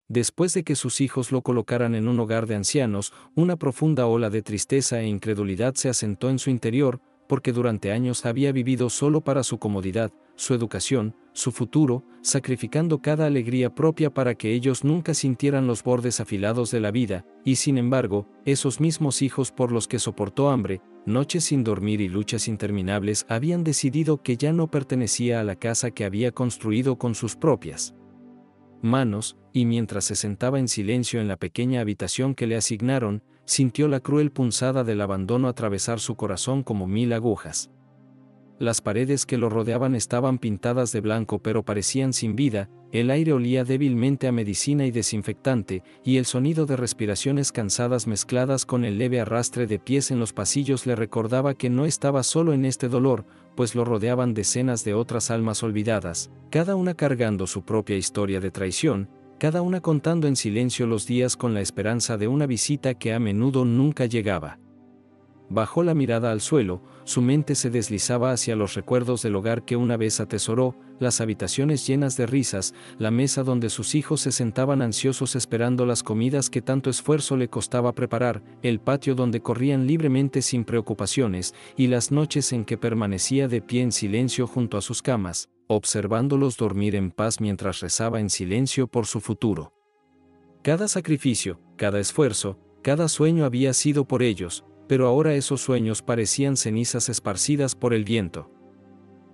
Después de que sus hijos lo colocaran en un hogar de ancianos, una profunda ola de tristeza e incredulidad se asentó en su interior, porque durante años había vivido solo para su comodidad, su educación, su futuro, sacrificando cada alegría propia para que ellos nunca sintieran los bordes afilados de la vida, y sin embargo, esos mismos hijos por los que soportó hambre, noches sin dormir y luchas interminables habían decidido que ya no pertenecía a la casa que había construido con sus propias manos, y mientras se sentaba en silencio en la pequeña habitación que le asignaron, sintió la cruel punzada del abandono atravesar su corazón como 1000 agujas. Las paredes que lo rodeaban estaban pintadas de blanco pero parecían sin vida, el aire olía débilmente a medicina y desinfectante, y el sonido de respiraciones cansadas mezcladas con el leve arrastre de pies en los pasillos le recordaba que no estaba solo en este dolor, pues lo rodeaban decenas de otras almas olvidadas, cada una cargando su propia historia de traición, cada una contando en silencio los días con la esperanza de una visita que a menudo nunca llegaba. Bajó la mirada al suelo, su mente se deslizaba hacia los recuerdos del hogar que una vez atesoró, las habitaciones llenas de risas, la mesa donde sus hijos se sentaban ansiosos esperando las comidas que tanto esfuerzo le costaba preparar, el patio donde corrían libremente sin preocupaciones, y las noches en que permanecía de pie en silencio junto a sus camas, observándolos dormir en paz mientras rezaba en silencio por su futuro. Cada sacrificio, cada esfuerzo, cada sueño había sido por ellos, pero ahora esos sueños parecían cenizas esparcidas por el viento.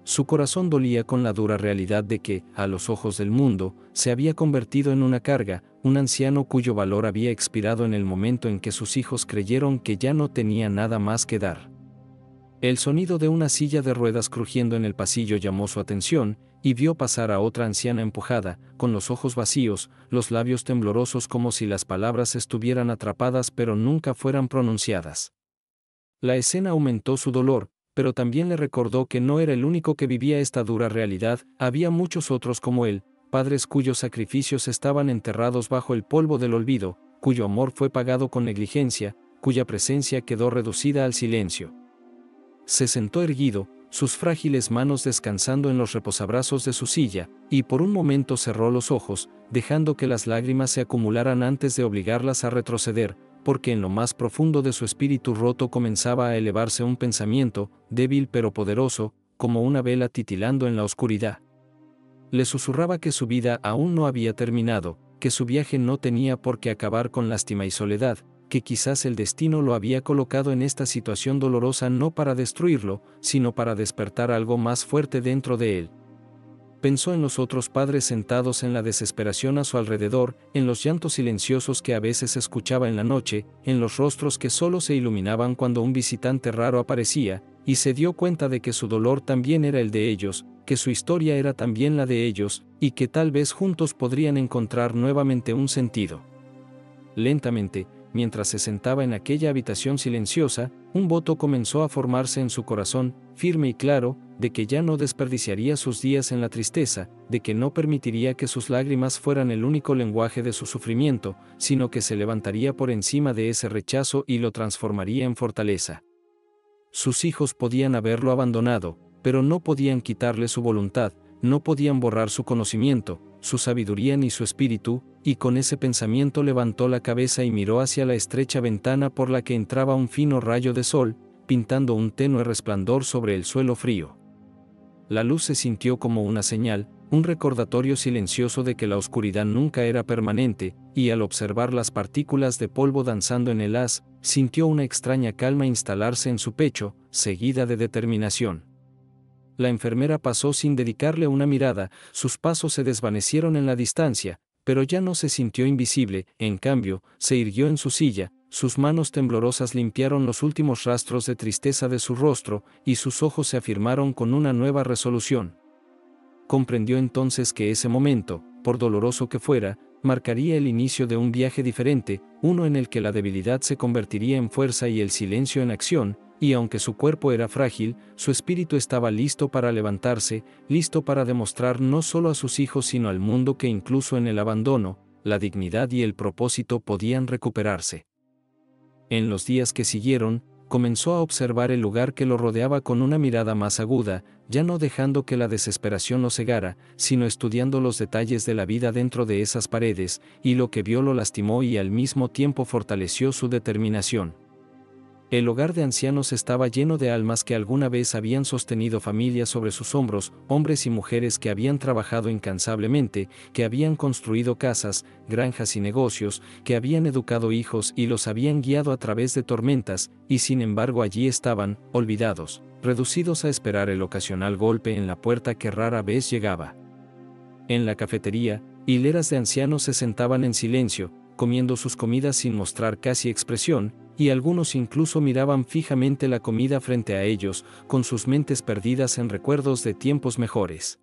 Su corazón dolía con la dura realidad de que, a los ojos del mundo, se había convertido en una carga, un anciano cuyo valor había expirado en el momento en que sus hijos creyeron que ya no tenía nada más que dar. El sonido de una silla de ruedas crujiendo en el pasillo llamó su atención, y vio pasar a otra anciana empujada, con los ojos vacíos, los labios temblorosos como si las palabras estuvieran atrapadas pero nunca fueran pronunciadas. La escena aumentó su dolor, pero también le recordó que no era el único que vivía esta dura realidad, había muchos otros como él, padres cuyos sacrificios estaban enterrados bajo el polvo del olvido, cuyo amor fue pagado con negligencia, cuya presencia quedó reducida al silencio. Se sentó erguido, sus frágiles manos descansando en los reposabrazos de su silla, y por un momento cerró los ojos, dejando que las lágrimas se acumularan antes de obligarlas a retroceder, porque en lo más profundo de su espíritu roto comenzaba a elevarse un pensamiento, débil pero poderoso, como una vela titilando en la oscuridad. Le susurraba que su vida aún no había terminado, que su viaje no tenía por qué acabar con lástima y soledad, que quizás el destino lo había colocado en esta situación dolorosa no para destruirlo, sino para despertar algo más fuerte dentro de él. Pensó en los otros padres sentados en la desesperación a su alrededor, en los llantos silenciosos que a veces escuchaba en la noche, en los rostros que solo se iluminaban cuando un visitante raro aparecía, y se dio cuenta de que su dolor también era el de ellos, que su historia era también la de ellos, y que tal vez juntos podrían encontrar nuevamente un sentido. Lentamente, mientras se sentaba en aquella habitación silenciosa, un voto comenzó a formarse en su corazón, firme y claro, de que ya no desperdiciaría sus días en la tristeza, de que no permitiría que sus lágrimas fueran el único lenguaje de su sufrimiento, sino que se levantaría por encima de ese rechazo y lo transformaría en fortaleza. Sus hijos podían haberlo abandonado, pero no podían quitarle su voluntad, no podían borrar su conocimiento, su sabiduría ni su espíritu, y con ese pensamiento levantó la cabeza y miró hacia la estrecha ventana por la que entraba un fino rayo de sol, pintando un tenue resplandor sobre el suelo frío. La luz se sintió como una señal, un recordatorio silencioso de que la oscuridad nunca era permanente, y al observar las partículas de polvo danzando en el haz, sintió una extraña calma instalarse en su pecho, seguida de determinación. La enfermera pasó sin dedicarle una mirada, sus pasos se desvanecieron en la distancia, pero ya no se sintió invisible, en cambio, se irguió en su silla, sus manos temblorosas limpiaron los últimos rastros de tristeza de su rostro, y sus ojos se afirmaron con una nueva resolución. Comprendió entonces que ese momento, por doloroso que fuera, marcaría el inicio de un viaje diferente, uno en el que la debilidad se convertiría en fuerza y el silencio en acción, y aunque su cuerpo era frágil, su espíritu estaba listo para levantarse, listo para demostrar no solo a sus hijos sino al mundo que incluso en el abandono, la dignidad y el propósito podían recuperarse. En los días que siguieron, comenzó a observar el lugar que lo rodeaba con una mirada más aguda, ya no dejando que la desesperación lo cegara, sino estudiando los detalles de la vida dentro de esas paredes, y lo que vio lo lastimó y al mismo tiempo fortaleció su determinación. El hogar de ancianos estaba lleno de almas que alguna vez habían sostenido familias sobre sus hombros, hombres y mujeres que habían trabajado incansablemente, que habían construido casas, granjas y negocios, que habían educado hijos y los habían guiado a través de tormentas, y sin embargo allí estaban, olvidados, reducidos a esperar el ocasional golpe en la puerta que rara vez llegaba. En la cafetería, hileras de ancianos se sentaban en silencio, comiendo sus comidas sin mostrar casi expresión, y algunos incluso miraban fijamente la comida frente a ellos, con sus mentes perdidas en recuerdos de tiempos mejores.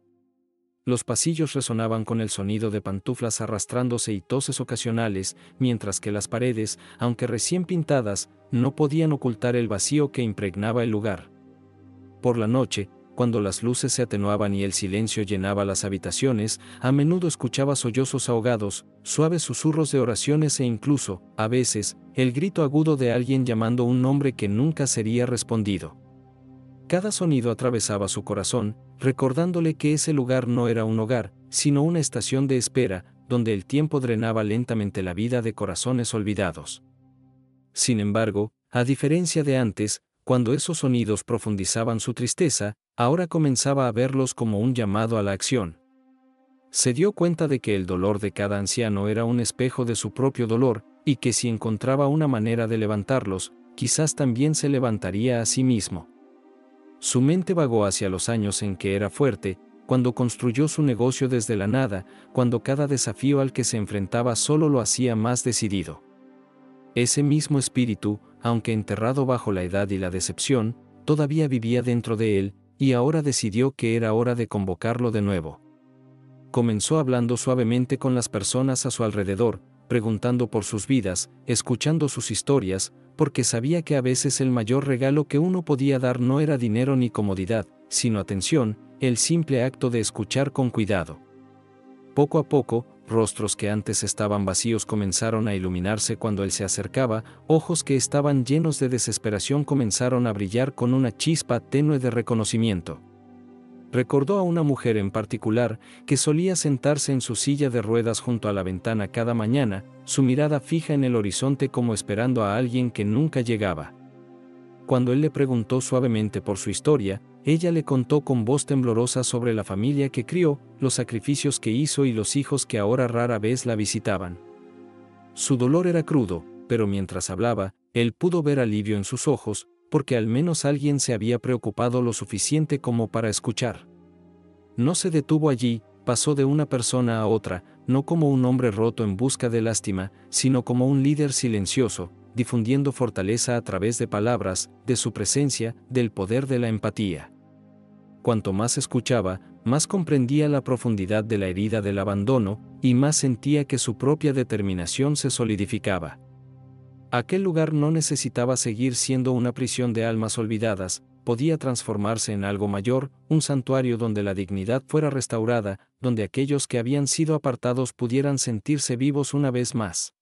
Los pasillos resonaban con el sonido de pantuflas arrastrándose y toses ocasionales, mientras que las paredes, aunque recién pintadas, no podían ocultar el vacío que impregnaba el lugar. Por la noche, cuando las luces se atenuaban y el silencio llenaba las habitaciones, a menudo escuchaba sollozos ahogados, suaves susurros de oraciones e incluso, a veces, el grito agudo de alguien llamando un nombre que nunca sería respondido. Cada sonido atravesaba su corazón, recordándole que ese lugar no era un hogar, sino una estación de espera, donde el tiempo drenaba lentamente la vida de corazones olvidados. Sin embargo, a diferencia de antes, cuando esos sonidos profundizaban su tristeza, ahora comenzaba a verlos como un llamado a la acción. Se dio cuenta de que el dolor de cada anciano era un espejo de su propio dolor, y que si encontraba una manera de levantarlos, quizás también se levantaría a sí mismo. Su mente vagó hacia los años en que era fuerte, cuando construyó su negocio desde la nada, cuando cada desafío al que se enfrentaba solo lo hacía más decidido. Ese mismo espíritu, aunque enterrado bajo la edad y la decepción, todavía vivía dentro de él, y ahora decidió que era hora de convocarlo de nuevo. Comenzó hablando suavemente con las personas a su alrededor, preguntando por sus vidas, escuchando sus historias, porque sabía que a veces el mayor regalo que uno podía dar no era dinero ni comodidad, sino atención, el simple acto de escuchar con cuidado. Poco a poco, rostros que antes estaban vacíos comenzaron a iluminarse cuando él se acercaba, ojos que estaban llenos de desesperación comenzaron a brillar con una chispa tenue de reconocimiento. Recordó a una mujer en particular, que solía sentarse en su silla de ruedas junto a la ventana cada mañana, su mirada fija en el horizonte como esperando a alguien que nunca llegaba. Cuando él le preguntó suavemente por su historia, ella le contó con voz temblorosa sobre la familia que crió, los sacrificios que hizo y los hijos que ahora rara vez la visitaban. Su dolor era crudo, pero mientras hablaba, él pudo ver alivio en sus ojos, porque al menos alguien se había preocupado lo suficiente como para escuchar. No se detuvo allí, pasó de una persona a otra, no como un hombre roto en busca de lástima, sino como un líder silencioso, difundiendo fortaleza a través de palabras, de su presencia, del poder de la empatía. Cuanto más escuchaba, más comprendía la profundidad de la herida del abandono, y más sentía que su propia determinación se solidificaba. Aquel lugar no necesitaba seguir siendo una prisión de almas olvidadas, podía transformarse en algo mayor, un santuario donde la dignidad fuera restaurada, donde aquellos que habían sido apartados pudieran sentirse vivos una vez más.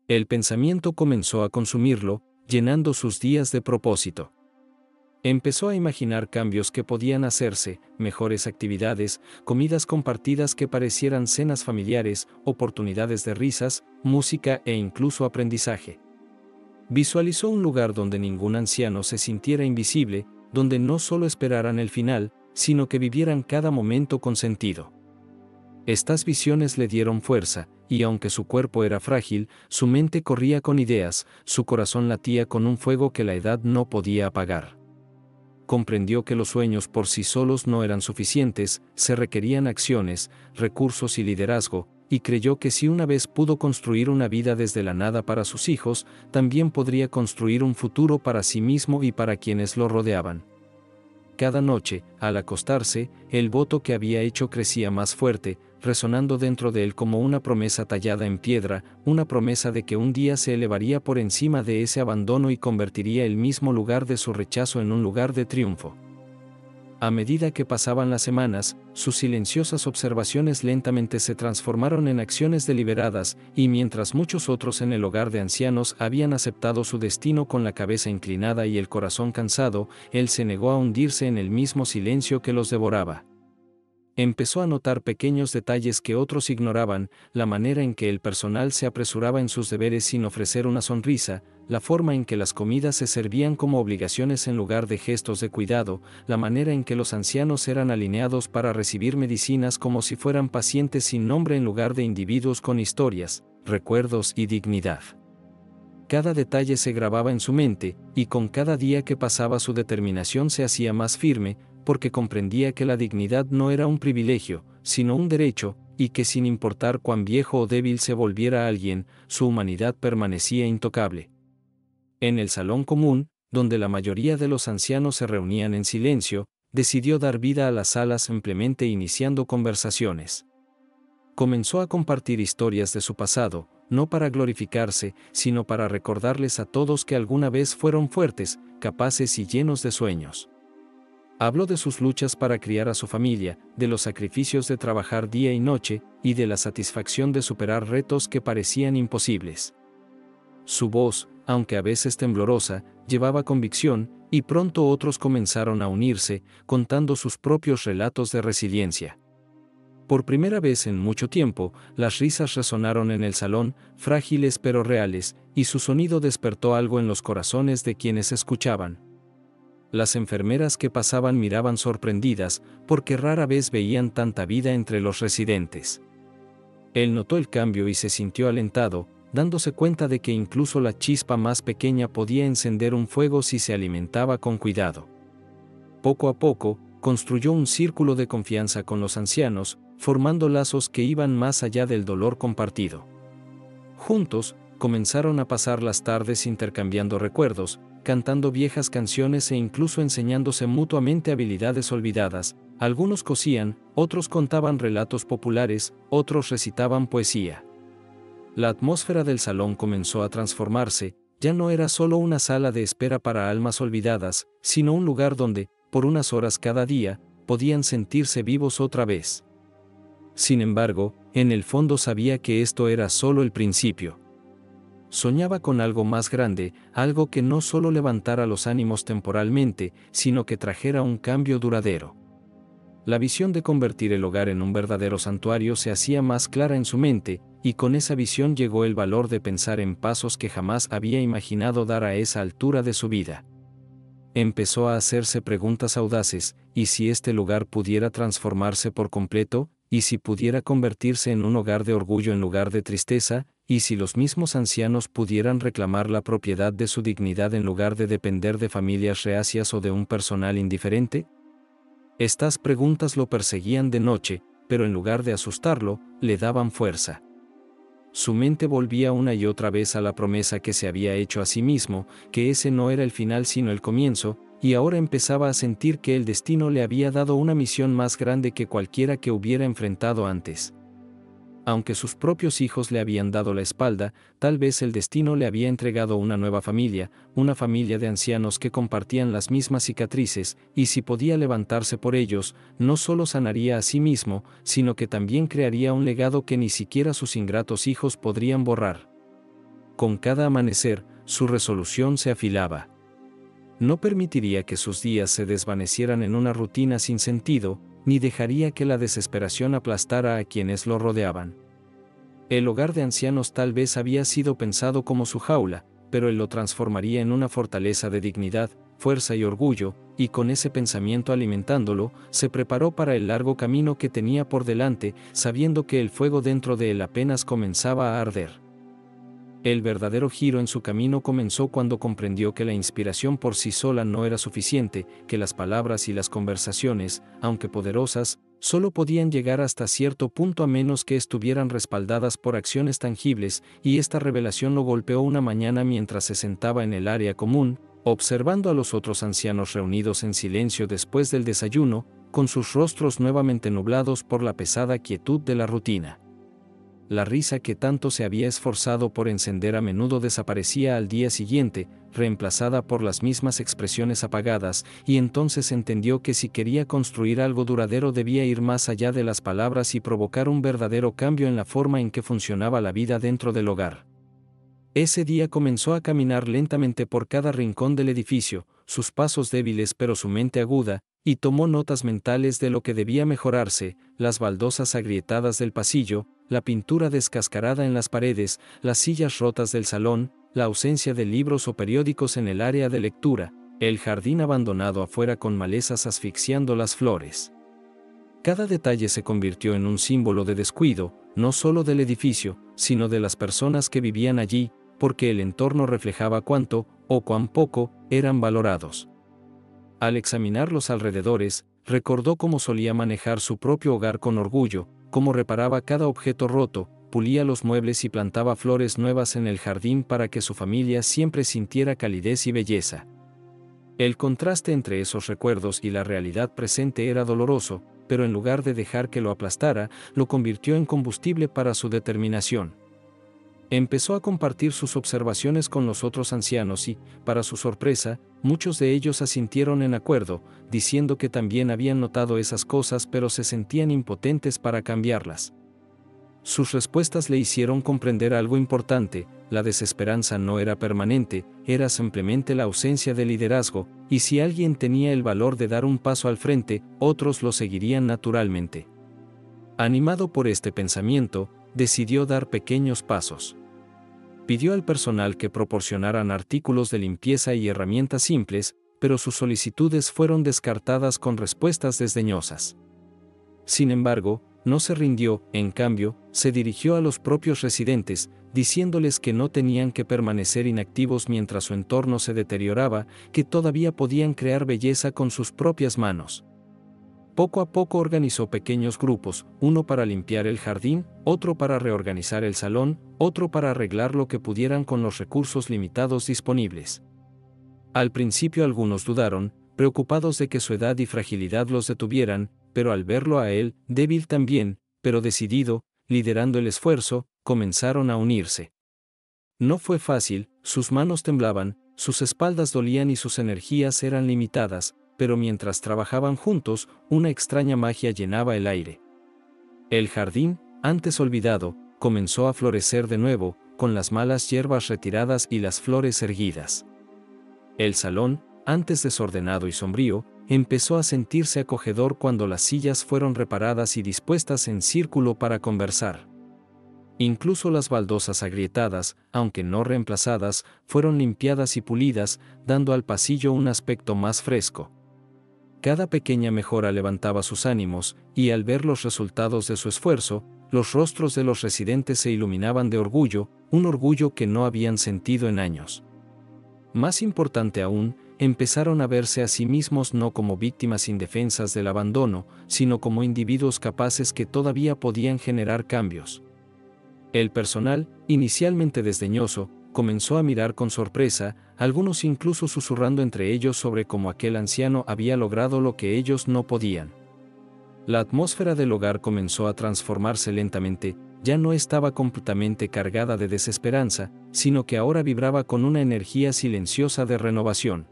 El pensamiento comenzó a consumirlo, llenando sus días de propósito. Empezó a imaginar cambios que podían hacerse, mejores actividades, comidas compartidas que parecieran cenas familiares, oportunidades de risas, música e incluso aprendizaje. Visualizó un lugar donde ningún anciano se sintiera invisible, donde no solo esperaran el final, sino que vivieran cada momento con sentido. Estas visiones le dieron fuerza, y aunque su cuerpo era frágil, su mente corría con ideas, su corazón latía con un fuego que la edad no podía apagar. Comprendió que los sueños por sí solos no eran suficientes, se requerían acciones, recursos y liderazgo, y creyó que si una vez pudo construir una vida desde la nada para sus hijos, también podría construir un futuro para sí mismo y para quienes lo rodeaban. Cada noche, al acostarse, el voto que había hecho crecía más fuerte, resonando dentro de él como una promesa tallada en piedra, una promesa de que un día se elevaría por encima de ese abandono y convertiría el mismo lugar de su rechazo en un lugar de triunfo. A medida que pasaban las semanas, sus silenciosas observaciones lentamente se transformaron en acciones deliberadas, y mientras muchos otros en el hogar de ancianos habían aceptado su destino con la cabeza inclinada y el corazón cansado, él se negó a hundirse en el mismo silencio que los devoraba. Empezó a notar pequeños detalles que otros ignoraban, la manera en que el personal se apresuraba en sus deberes sin ofrecer una sonrisa, la forma en que las comidas se servían como obligaciones en lugar de gestos de cuidado, la manera en que los ancianos eran alineados para recibir medicinas como si fueran pacientes sin nombre en lugar de individuos con historias, recuerdos y dignidad. Cada detalle se grababa en su mente, y con cada día que pasaba su determinación se hacía más firme, porque comprendía que la dignidad no era un privilegio, sino un derecho, y que sin importar cuán viejo o débil se volviera alguien, su humanidad permanecía intocable. En el salón común, donde la mayoría de los ancianos se reunían en silencio, decidió dar vida a las salas simplemente iniciando conversaciones. Comenzó a compartir historias de su pasado, no para glorificarse, sino para recordarles a todos que alguna vez fueron fuertes, capaces y llenos de sueños. Habló de sus luchas para criar a su familia, de los sacrificios de trabajar día y noche, y de la satisfacción de superar retos que parecían imposibles. Su voz, aunque a veces temblorosa, llevaba convicción, y pronto otros comenzaron a unirse, contando sus propios relatos de resiliencia. Por primera vez en mucho tiempo, las risas resonaron en el salón, frágiles pero reales, y su sonido despertó algo en los corazones de quienes escuchaban. Las enfermeras que pasaban miraban sorprendidas, porque rara vez veían tanta vida entre los residentes. Él notó el cambio y se sintió alentado, dándose cuenta de que incluso la chispa más pequeña podía encender un fuego si se alimentaba con cuidado. Poco a poco, construyó un círculo de confianza con los ancianos, formando lazos que iban más allá del dolor compartido. Juntos, comenzaron a pasar las tardes intercambiando recuerdos, cantando viejas canciones e incluso enseñándose mutuamente habilidades olvidadas. Algunos cosían, otros contaban relatos populares, otros recitaban poesía. La atmósfera del salón comenzó a transformarse, ya no era solo una sala de espera para almas olvidadas, sino un lugar donde, por unas horas cada día, podían sentirse vivos otra vez. Sin embargo, en el fondo sabía que esto era solo el principio. Soñaba con algo más grande, algo que no solo levantara los ánimos temporalmente, sino que trajera un cambio duradero. La visión de convertir el hogar en un verdadero santuario se hacía más clara en su mente, y con esa visión llegó el valor de pensar en pasos que jamás había imaginado dar a esa altura de su vida. Empezó a hacerse preguntas audaces: ¿y si este lugar pudiera transformarse por completo? ¿Y si pudiera convertirse en un hogar de orgullo en lugar de tristeza? ¿Y si los mismos ancianos pudieran reclamar la propiedad de su dignidad en lugar de depender de familias reacias o de un personal indiferente? Estas preguntas lo perseguían de noche, pero en lugar de asustarlo, le daban fuerza. Su mente volvía una y otra vez a la promesa que se había hecho a sí mismo, que ese no era el final sino el comienzo, y ahora empezaba a sentir que el destino le había dado una misión más grande que cualquiera que hubiera enfrentado antes. Aunque sus propios hijos le habían dado la espalda, tal vez el destino le había entregado una nueva familia, una familia de ancianos que compartían las mismas cicatrices, y si podía levantarse por ellos, no solo sanaría a sí mismo, sino que también crearía un legado que ni siquiera sus ingratos hijos podrían borrar. Con cada amanecer, su resolución se afilaba. No permitiría que sus días se desvanecieran en una rutina sin sentido, ni dejaría que la desesperación aplastara a quienes lo rodeaban. El hogar de ancianos tal vez había sido pensado como su jaula, pero él lo transformaría en una fortaleza de dignidad, fuerza y orgullo, y con ese pensamiento alimentándolo, se preparó para el largo camino que tenía por delante, sabiendo que el fuego dentro de él apenas comenzaba a arder. El verdadero giro en su camino comenzó cuando comprendió que la inspiración por sí sola no era suficiente, que las palabras y las conversaciones, aunque poderosas, solo podían llegar hasta cierto punto a menos que estuvieran respaldadas por acciones tangibles, y esta revelación lo golpeó una mañana mientras se sentaba en el área común, observando a los otros ancianos reunidos en silencio después del desayuno, con sus rostros nuevamente nublados por la pesada quietud de la rutina. la risa que tanto se había esforzado por encender a menudo desaparecía al día siguiente, reemplazada por las mismas expresiones apagadas, y entonces entendió que si quería construir algo duradero debía ir más allá de las palabras y provocar un verdadero cambio en la forma en que funcionaba la vida dentro del hogar. Ese día comenzó a caminar lentamente por cada rincón del edificio, sus pasos débiles pero su mente aguda, y tomó notas mentales de lo que debía mejorarse: las baldosas agrietadas del pasillo, la pintura descascarada en las paredes, las sillas rotas del salón, la ausencia de libros o periódicos en el área de lectura, el jardín abandonado afuera con malezas asfixiando las flores. Cada detalle se convirtió en un símbolo de descuido, no solo del edificio, sino de las personas que vivían allí, porque el entorno reflejaba cuánto, o cuán poco, eran valorados. Al examinar los alrededores, recordó cómo solía manejar su propio hogar con orgullo, cómo reparaba cada objeto roto, pulía los muebles y plantaba flores nuevas en el jardín para que su familia siempre sintiera calidez y belleza. El contraste entre esos recuerdos y la realidad presente era doloroso, pero en lugar de dejar que lo aplastara, lo convirtió en combustible para su determinación. Empezó a compartir sus observaciones con los otros ancianos y, para su sorpresa, muchos de ellos asintieron en acuerdo, diciendo que también habían notado esas cosas pero se sentían impotentes para cambiarlas. Sus respuestas le hicieron comprender algo importante: la desesperanza no era permanente, era simplemente la ausencia de liderazgo, y si alguien tenía el valor de dar un paso al frente, otros lo seguirían naturalmente. Animado por este pensamiento, decidió dar pequeños pasos. Pidió al personal que proporcionaran artículos de limpieza y herramientas simples, pero sus solicitudes fueron descartadas con respuestas desdeñosas. Sin embargo, no se rindió, en cambio, se dirigió a los propios residentes, diciéndoles que no tenían que permanecer inactivos mientras su entorno se deterioraba, que todavía podían crear belleza con sus propias manos. Poco a poco organizó pequeños grupos, uno para limpiar el jardín, otro para reorganizar el salón, otro para arreglar lo que pudieran con los recursos limitados disponibles. Al principio algunos dudaron, preocupados de que su edad y fragilidad los detuvieran, pero al verlo a él, débil también, pero decidido, liderando el esfuerzo, comenzaron a unirse. No fue fácil, sus manos temblaban, sus espaldas dolían y sus energías eran limitadas, pero mientras trabajaban juntos, una extraña magia llenaba el aire. El jardín, antes olvidado, comenzó a florecer de nuevo, con las malas hierbas retiradas y las flores erguidas. El salón, antes desordenado y sombrío, empezó a sentirse acogedor cuando las sillas fueron reparadas y dispuestas en círculo para conversar. Incluso las baldosas agrietadas, aunque no reemplazadas, fueron limpiadas y pulidas, dando al pasillo un aspecto más fresco. Cada pequeña mejora levantaba sus ánimos, y al ver los resultados de su esfuerzo, los rostros de los residentes se iluminaban de orgullo, un orgullo que no habían sentido en años. Más importante aún, empezaron a verse a sí mismos no como víctimas indefensas del abandono, sino como individuos capaces que todavía podían generar cambios. El personal, inicialmente desdeñoso, comenzó a mirar con sorpresa, algunos incluso susurrando entre ellos sobre cómo aquel anciano había logrado lo que ellos no podían. La atmósfera del hogar comenzó a transformarse lentamente, ya no estaba completamente cargada de desesperanza, sino que ahora vibraba con una energía silenciosa de renovación.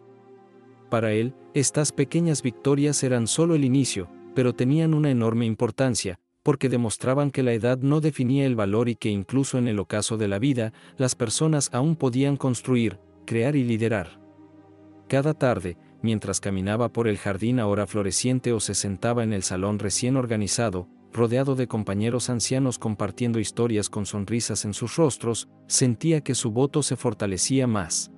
Para él, estas pequeñas victorias eran solo el inicio, pero tenían una enorme importancia, porque demostraban que la edad no definía el valor y que incluso en el ocaso de la vida, las personas aún podían construir, crear y liderar. Cada tarde, mientras caminaba por el jardín ahora floreciente o se sentaba en el salón recién organizado, rodeado de compañeros ancianos compartiendo historias con sonrisas en sus rostros, sentía que su voto se fortalecía más.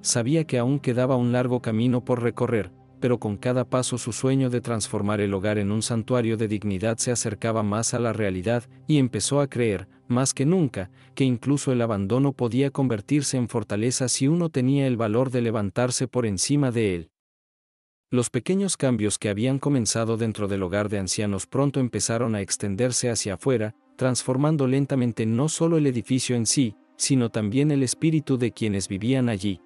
Sabía que aún quedaba un largo camino por recorrer, pero con cada paso su sueño de transformar el hogar en un santuario de dignidad se acercaba más a la realidad, y empezó a creer, más que nunca, que incluso el abandono podía convertirse en fortaleza si uno tenía el valor de levantarse por encima de él. Los pequeños cambios que habían comenzado dentro del hogar de ancianos pronto empezaron a extenderse hacia afuera, transformando lentamente no solo el edificio en sí, sino también el espíritu de quienes vivían allí.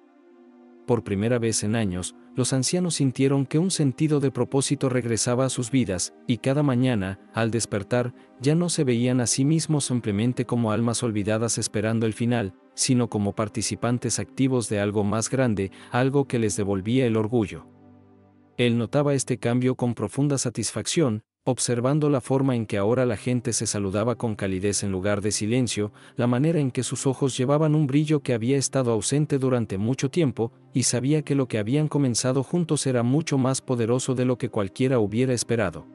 Por primera vez en años, los ancianos sintieron que un sentido de propósito regresaba a sus vidas, y cada mañana, al despertar, ya no se veían a sí mismos simplemente como almas olvidadas esperando el final, sino como participantes activos de algo más grande, algo que les devolvía el orgullo. Él notaba este cambio con profunda satisfacción, observando la forma en que ahora la gente se saludaba con calidez en lugar de silencio, la manera en que sus ojos llevaban un brillo que había estado ausente durante mucho tiempo, y sabía que lo que habían comenzado juntos era mucho más poderoso de lo que cualquiera hubiera esperado.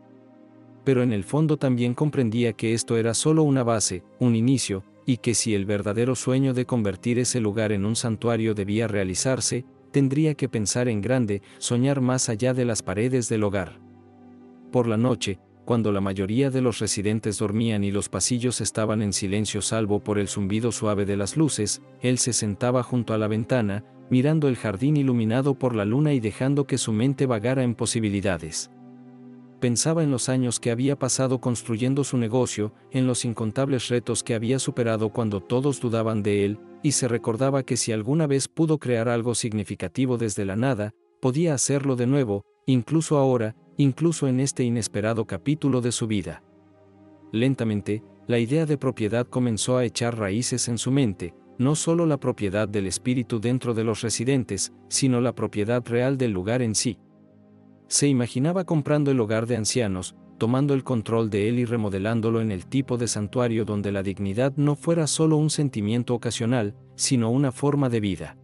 Pero en el fondo también comprendía que esto era solo una base, un inicio, y que si el verdadero sueño de convertir ese lugar en un santuario debía realizarse, tendría que pensar en grande, soñar más allá de las paredes del hogar. Por la noche, cuando la mayoría de los residentes dormían y los pasillos estaban en silencio salvo por el zumbido suave de las luces, él se sentaba junto a la ventana, mirando el jardín iluminado por la luna y dejando que su mente vagara en posibilidades. Pensaba en los años que había pasado construyendo su negocio, en los incontables retos que había superado cuando todos dudaban de él, y se recordaba que si alguna vez pudo crear algo significativo desde la nada, podía hacerlo de nuevo, incluso ahora, incluso en este inesperado capítulo de su vida. Lentamente, la idea de propiedad comenzó a echar raíces en su mente, no solo la propiedad del espíritu dentro de los residentes, sino la propiedad real del lugar en sí. Se imaginaba comprando el hogar de ancianos, tomando el control de él y remodelándolo en el tipo de santuario donde la dignidad no fuera solo un sentimiento ocasional, sino una forma de vida.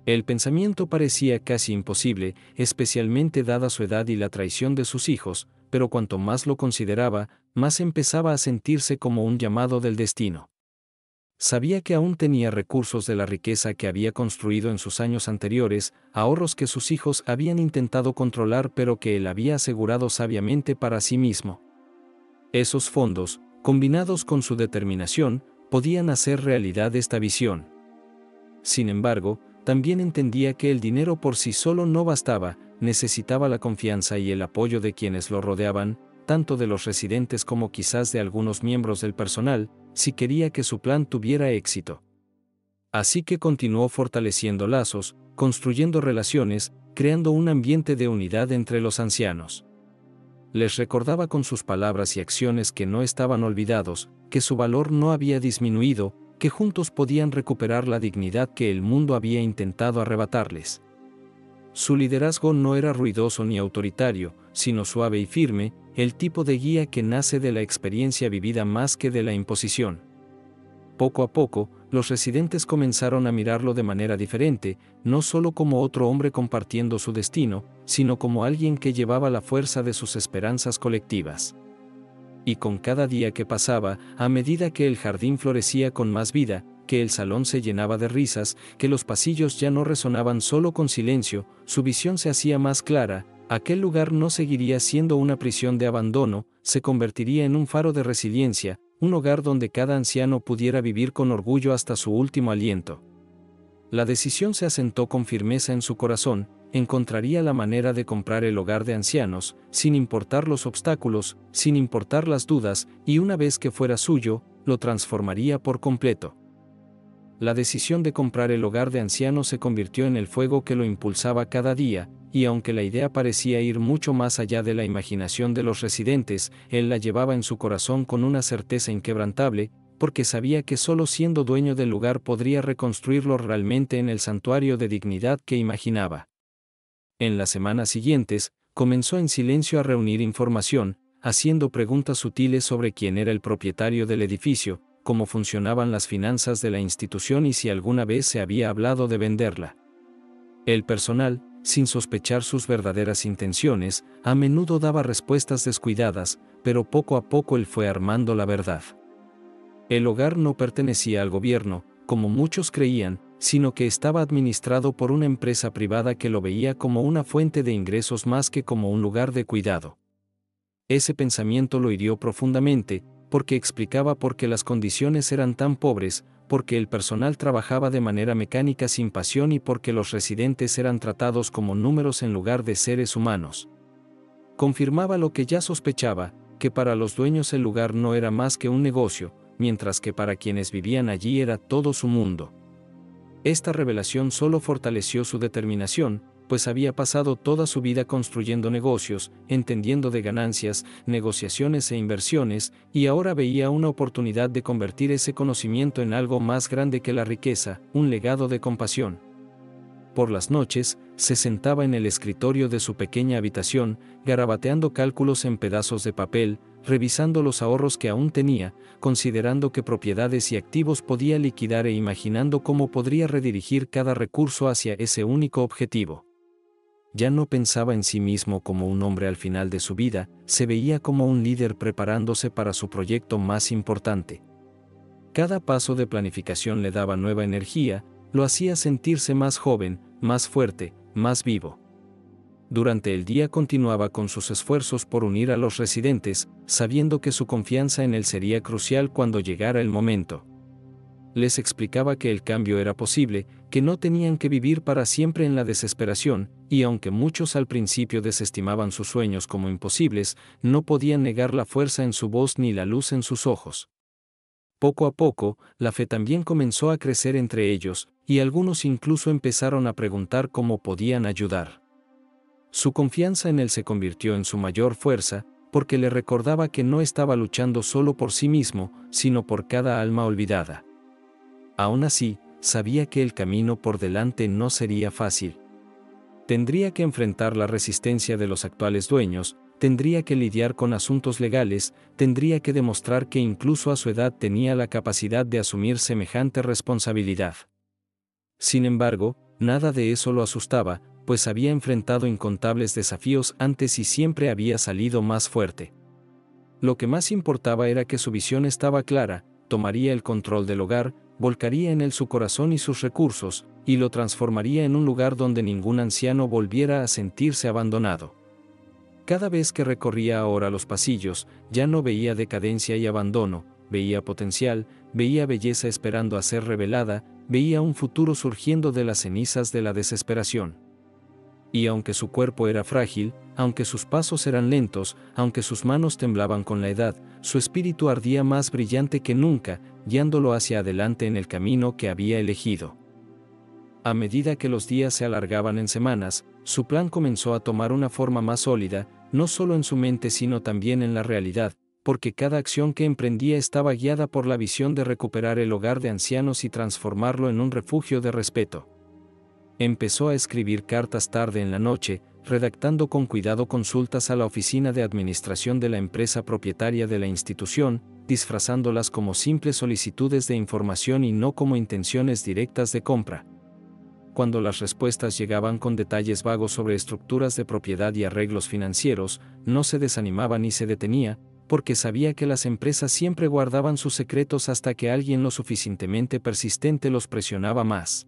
El pensamiento parecía casi imposible, especialmente dada su edad y la traición de sus hijos, pero cuanto más lo consideraba, más empezaba a sentirse como un llamado del destino. Sabía que aún tenía recursos de la riqueza que había construido en sus años anteriores, ahorros que sus hijos habían intentado controlar pero que él había asegurado sabiamente para sí mismo. Esos fondos, combinados con su determinación, podían hacer realidad esta visión. Sin embargo, también entendía que el dinero por sí solo no bastaba, necesitaba la confianza y el apoyo de quienes lo rodeaban, tanto de los residentes como quizás de algunos miembros del personal, si quería que su plan tuviera éxito. Así que continuó fortaleciendo lazos, construyendo relaciones, creando un ambiente de unidad entre los ancianos. Les recordaba con sus palabras y acciones que no estaban olvidados, que su valor no había disminuido, que juntos podían recuperar la dignidad que el mundo había intentado arrebatarles. Su liderazgo no era ruidoso ni autoritario, sino suave y firme, el tipo de guía que nace de la experiencia vivida más que de la imposición. Poco a poco, los residentes comenzaron a mirarlo de manera diferente, no solo como otro hombre compartiendo su destino, sino como alguien que llevaba la fuerza de sus esperanzas colectivas. Y con cada día que pasaba, a medida que el jardín florecía con más vida, que el salón se llenaba de risas, que los pasillos ya no resonaban solo con silencio, su visión se hacía más clara. Aquel lugar no seguiría siendo una prisión de abandono, se convertiría en un faro de resiliencia, un hogar donde cada anciano pudiera vivir con orgullo hasta su último aliento. La decisión se asentó con firmeza en su corazón, encontraría la manera de comprar el hogar de ancianos, sin importar los obstáculos, sin importar las dudas, y una vez que fuera suyo, lo transformaría por completo. La decisión de comprar el hogar de ancianos se convirtió en el fuego que lo impulsaba cada día, y aunque la idea parecía ir mucho más allá de la imaginación de los residentes, él la llevaba en su corazón con una certeza inquebrantable, porque sabía que solo siendo dueño del lugar podría reconstruirlo realmente en el santuario de dignidad que imaginaba. En las semanas siguientes, comenzó en silencio a reunir información, haciendo preguntas sutiles sobre quién era el propietario del edificio, cómo funcionaban las finanzas de la institución y si alguna vez se había hablado de venderla. El personal, sin sospechar sus verdaderas intenciones, a menudo daba respuestas descuidadas, pero poco a poco él fue armando la verdad. El hogar no pertenecía al gobierno, como muchos creían, sino que estaba administrado por una empresa privada que lo veía como una fuente de ingresos más que como un lugar de cuidado. Ese pensamiento lo hirió profundamente, porque explicaba por qué las condiciones eran tan pobres, porque el personal trabajaba de manera mecánica sin pasión y porque los residentes eran tratados como números en lugar de seres humanos. Confirmaba lo que ya sospechaba, que para los dueños el lugar no era más que un negocio, mientras que para quienes vivían allí era todo su mundo. Esta revelación solo fortaleció su determinación, pues había pasado toda su vida construyendo negocios, entendiendo de ganancias, negociaciones e inversiones, y ahora veía una oportunidad de convertir ese conocimiento en algo más grande que la riqueza, un legado de compasión. Por las noches, se sentaba en el escritorio de su pequeña habitación, garabateando cálculos en pedazos de papel, revisando los ahorros que aún tenía, considerando qué propiedades y activos podía liquidar e imaginando cómo podría redirigir cada recurso hacia ese único objetivo. Ya no pensaba en sí mismo como un hombre al final de su vida, se veía como un líder preparándose para su proyecto más importante. Cada paso de planificación le daba nueva energía, lo hacía sentirse más joven, más fuerte, más vivo. Durante el día continuaba con sus esfuerzos por unir a los residentes, sabiendo que su confianza en él sería crucial cuando llegara el momento. Les explicaba que el cambio era posible, que no tenían que vivir para siempre en la desesperación, y aunque muchos al principio desestimaban sus sueños como imposibles, no podían negar la fuerza en su voz ni la luz en sus ojos. Poco a poco, la fe también comenzó a crecer entre ellos, y algunos incluso empezaron a preguntar cómo podían ayudar. Su confianza en él se convirtió en su mayor fuerza, porque le recordaba que no estaba luchando solo por sí mismo, sino por cada alma olvidada. Aún así, sabía que el camino por delante no sería fácil. Tendría que enfrentar la resistencia de los actuales dueños, tendría que lidiar con asuntos legales, tendría que demostrar que incluso a su edad tenía la capacidad de asumir semejante responsabilidad. Sin embargo, nada de eso lo asustaba, pues había enfrentado incontables desafíos antes y siempre había salido más fuerte. Lo que más importaba era que su visión estaba clara, tomaría el control del hogar, volcaría en él su corazón y sus recursos, y lo transformaría en un lugar donde ningún anciano volviera a sentirse abandonado. Cada vez que recorría ahora los pasillos, ya no veía decadencia y abandono, veía potencial, veía belleza esperando a ser revelada, veía un futuro surgiendo de las cenizas de la desesperación. Y aunque su cuerpo era frágil, aunque sus pasos eran lentos, aunque sus manos temblaban con la edad, su espíritu ardía más brillante que nunca, guiándolo hacia adelante en el camino que había elegido. A medida que los días se alargaban en semanas, su plan comenzó a tomar una forma más sólida, no solo en su mente sino también en la realidad, porque cada acción que emprendía estaba guiada por la visión de recuperar el hogar de ancianos y transformarlo en un refugio de respeto. Empezó a escribir cartas tarde en la noche, redactando con cuidado consultas a la oficina de administración de la empresa propietaria de la institución, disfrazándolas como simples solicitudes de información y no como intenciones directas de compra. Cuando las respuestas llegaban con detalles vagos sobre estructuras de propiedad y arreglos financieros, no se desanimaba ni se detenía, porque sabía que las empresas siempre guardaban sus secretos hasta que alguien lo suficientemente persistente los presionaba más.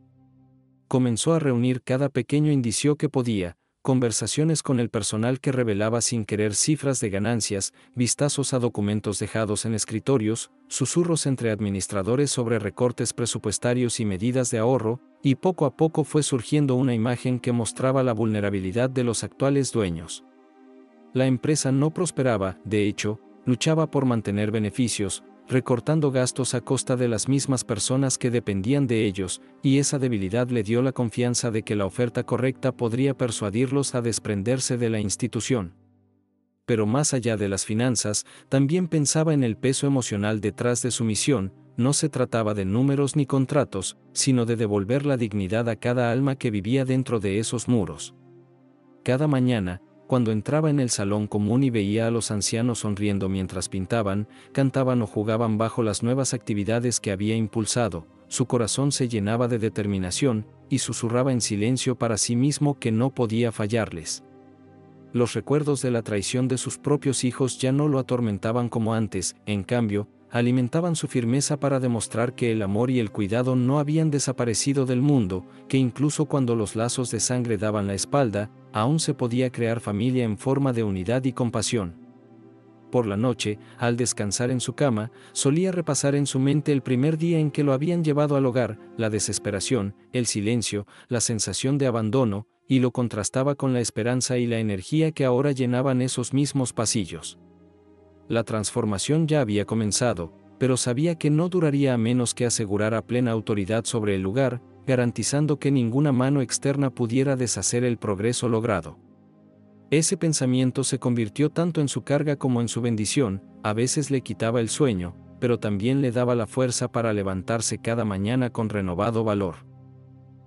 Comenzó a reunir cada pequeño indicio que podía, conversaciones con el personal que revelaba sin querer cifras de ganancias, vistazos a documentos dejados en escritorios, susurros entre administradores sobre recortes presupuestarios y medidas de ahorro, y poco a poco fue surgiendo una imagen que mostraba la vulnerabilidad de los actuales dueños. La empresa no prosperaba, de hecho, luchaba por mantener beneficios, recortando gastos a costa de las mismas personas que dependían de ellos, y esa debilidad le dio la confianza de que la oferta correcta podría persuadirlos a desprenderse de la institución. Pero más allá de las finanzas, también pensaba en el peso emocional detrás de su misión. No se trataba de números ni contratos, sino de devolver la dignidad a cada alma que vivía dentro de esos muros. Cada mañana, cuando entraba en el salón común y veía a los ancianos sonriendo mientras pintaban, cantaban o jugaban bajo las nuevas actividades que había impulsado, su corazón se llenaba de determinación, y susurraba en silencio para sí mismo que no podía fallarles. Los recuerdos de la traición de sus propios hijos ya no lo atormentaban como antes, en cambio, alimentaban su firmeza para demostrar que el amor y el cuidado no habían desaparecido del mundo, que incluso cuando los lazos de sangre daban la espalda, aún se podía crear familia en forma de unidad y compasión. Por la noche, al descansar en su cama, solía repasar en su mente el primer día en que lo habían llevado al hogar, la desesperación, el silencio, la sensación de abandono, y lo contrastaba con la esperanza y la energía que ahora llenaban esos mismos pasillos. La transformación ya había comenzado, pero sabía que no duraría a menos que asegurara plena autoridad sobre el lugar, garantizando que ninguna mano externa pudiera deshacer el progreso logrado. Ese pensamiento se convirtió tanto en su carga como en su bendición, a veces le quitaba el sueño, pero también le daba la fuerza para levantarse cada mañana con renovado valor.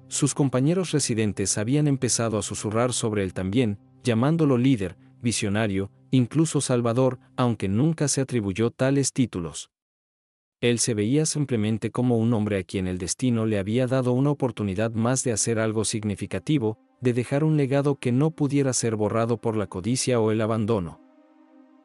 Sus compañeros residentes habían empezado a susurrar sobre él también, llamándolo líder, visionario, incluso salvador, aunque nunca se atribuyó tales títulos. Él se veía simplemente como un hombre a quien el destino le había dado una oportunidad más de hacer algo significativo, de dejar un legado que no pudiera ser borrado por la codicia o el abandono.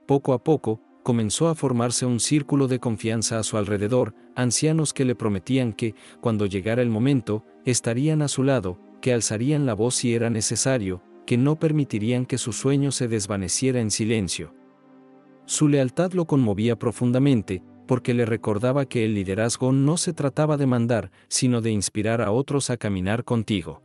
Poco a poco, comenzó a formarse un círculo de confianza a su alrededor, ancianos que le prometían que, cuando llegara el momento, estarían a su lado, que alzarían la voz si era necesario, que no permitirían que su sueño se desvaneciera en silencio. Su lealtad lo conmovía profundamente, porque le recordaba que el liderazgo no se trataba de mandar, sino de inspirar a otros a caminar contigo.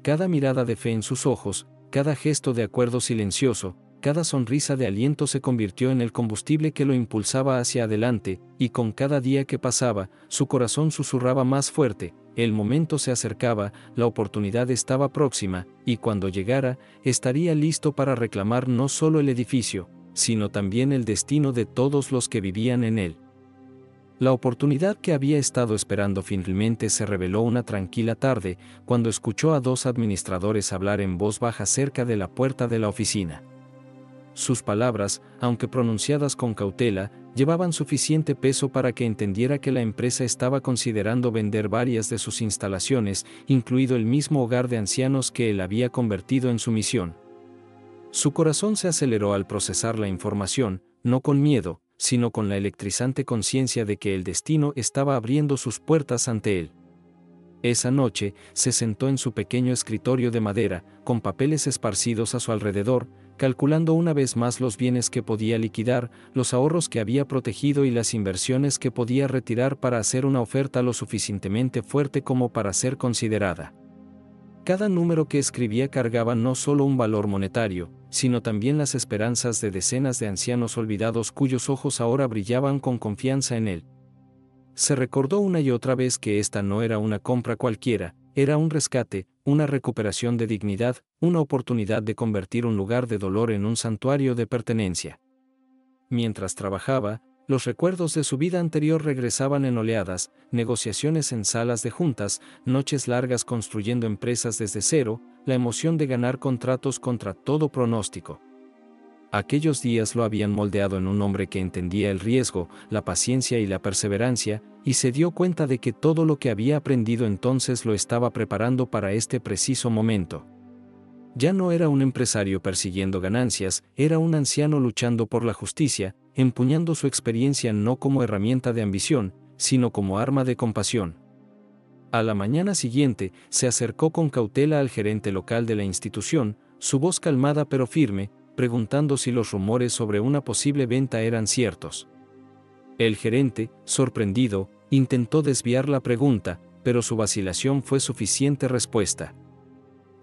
Cada mirada de fe en sus ojos, cada gesto de acuerdo silencioso, cada sonrisa de aliento se convirtió en el combustible que lo impulsaba hacia adelante, y con cada día que pasaba, su corazón susurraba más fuerte, el momento se acercaba, la oportunidad estaba próxima, y cuando llegara, estaría listo para reclamar no solo el edificio, sino también el destino de todos los que vivían en él. La oportunidad que había estado esperando finalmente se reveló una tranquila tarde, cuando escuchó a dos administradores hablar en voz baja cerca de la puerta de la oficina. Sus palabras, aunque pronunciadas con cautela, llevaban suficiente peso para que entendiera que la empresa estaba considerando vender varias de sus instalaciones, incluido el mismo hogar de ancianos que él había convertido en su misión. Su corazón se aceleró al procesar la información, no con miedo, sino con la electrizante conciencia de que el destino estaba abriendo sus puertas ante él. Esa noche, se sentó en su pequeño escritorio de madera, con papeles esparcidos a su alrededor, calculando una vez más los bienes que podía liquidar, los ahorros que había protegido y las inversiones que podía retirar para hacer una oferta lo suficientemente fuerte como para ser considerada. Cada número que escribía cargaba no solo un valor monetario, sino también las esperanzas de decenas de ancianos olvidados cuyos ojos ahora brillaban con confianza en él. Se recordó una y otra vez que esta no era una compra cualquiera, era un rescate, una recuperación de dignidad, una oportunidad de convertir un lugar de dolor en un santuario de pertenencia. Mientras trabajaba, los recuerdos de su vida anterior regresaban en oleadas, negociaciones en salas de juntas, noches largas construyendo empresas desde cero, la emoción de ganar contratos contra todo pronóstico. Aquellos días lo habían moldeado en un hombre que entendía el riesgo, la paciencia y la perseverancia, y se dio cuenta de que todo lo que había aprendido entonces lo estaba preparando para este preciso momento. Ya no era un empresario persiguiendo ganancias, era un anciano luchando por la justicia, empuñando su experiencia no como herramienta de ambición, sino como arma de compasión. A la mañana siguiente, se acercó con cautela al gerente local de la institución, su voz calmada pero firme, preguntando si los rumores sobre una posible venta eran ciertos. El gerente, sorprendido, intentó desviar la pregunta, pero su vacilación fue suficiente respuesta.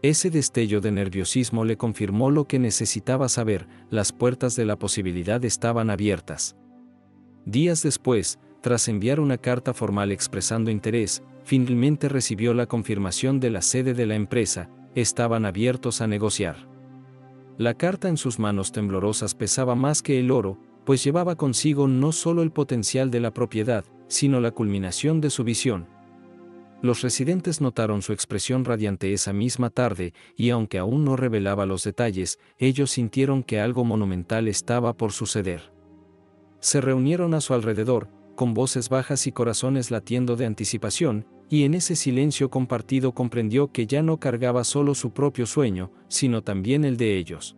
Ese destello de nerviosismo le confirmó lo que necesitaba saber: las puertas de la posibilidad estaban abiertas. Días después, tras enviar una carta formal expresando interés, finalmente recibió la confirmación de la sede de la empresa: estaban abiertos a negociar. La carta en sus manos temblorosas pesaba más que el oro, pues llevaba consigo no solo el potencial de la propiedad, sino la culminación de su visión. Los residentes notaron su expresión radiante esa misma tarde, y aunque aún no revelaba los detalles, ellos sintieron que algo monumental estaba por suceder. Se reunieron a su alrededor, con voces bajas y corazones latiendo de anticipación, y en ese silencio compartido comprendió que ya no cargaba solo su propio sueño, sino también el de ellos.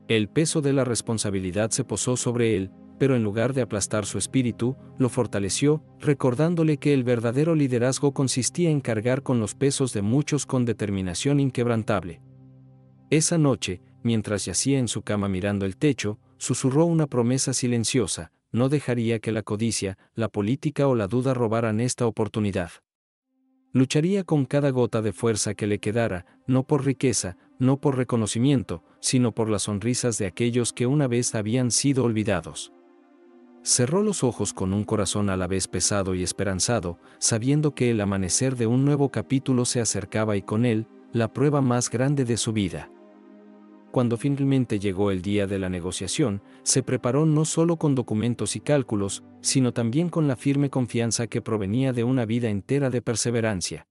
El peso de la responsabilidad se posó sobre él, pero en lugar de aplastar su espíritu, lo fortaleció, recordándole que el verdadero liderazgo consistía en cargar con los pesos de muchos con determinación inquebrantable. Esa noche, mientras yacía en su cama mirando el techo, susurró una promesa silenciosa: no dejaría que la codicia, la política o la duda robaran esta oportunidad. Lucharía con cada gota de fuerza que le quedara, no por riqueza, no por reconocimiento, sino por las sonrisas de aquellos que una vez habían sido olvidados. Cerró los ojos con un corazón a la vez pesado y esperanzado, sabiendo que el amanecer de un nuevo capítulo se acercaba y con él, la prueba más grande de su vida. Cuando finalmente llegó el día de la negociación, se preparó no solo con documentos y cálculos, sino también con la firme confianza que provenía de una vida entera de perseverancia.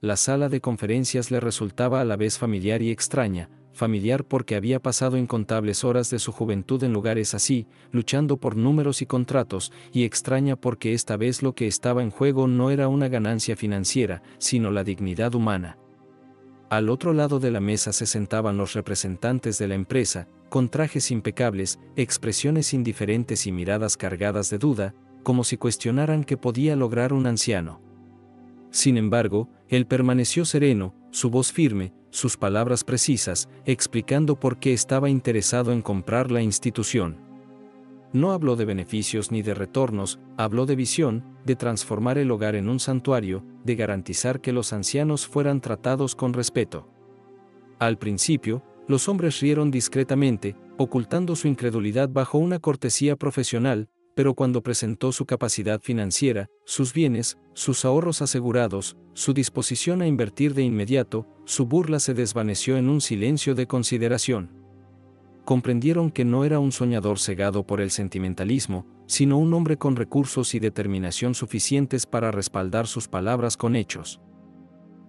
La sala de conferencias le resultaba a la vez familiar y extraña, familiar porque había pasado incontables horas de su juventud en lugares así, luchando por números y contratos, y extraña porque esta vez lo que estaba en juego no era una ganancia financiera, sino la dignidad humana. Al otro lado de la mesa se sentaban los representantes de la empresa, con trajes impecables, expresiones indiferentes y miradas cargadas de duda, como si cuestionaran qué podía lograr un anciano. Sin embargo, él permaneció sereno, su voz firme, sus palabras precisas, explicando por qué estaba interesado en comprar la institución. No habló de beneficios ni de retornos, habló de visión, de transformar el hogar en un santuario, de garantizar que los ancianos fueran tratados con respeto. Al principio, los hombres rieron discretamente, ocultando su incredulidad bajo una cortesía profesional, pero cuando presentó su capacidad financiera, sus bienes, sus ahorros asegurados, su disposición a invertir de inmediato, su burla se desvaneció en un silencio de consideración. Comprendieron que no era un soñador cegado por el sentimentalismo, sino un hombre con recursos y determinación suficientes para respaldar sus palabras con hechos.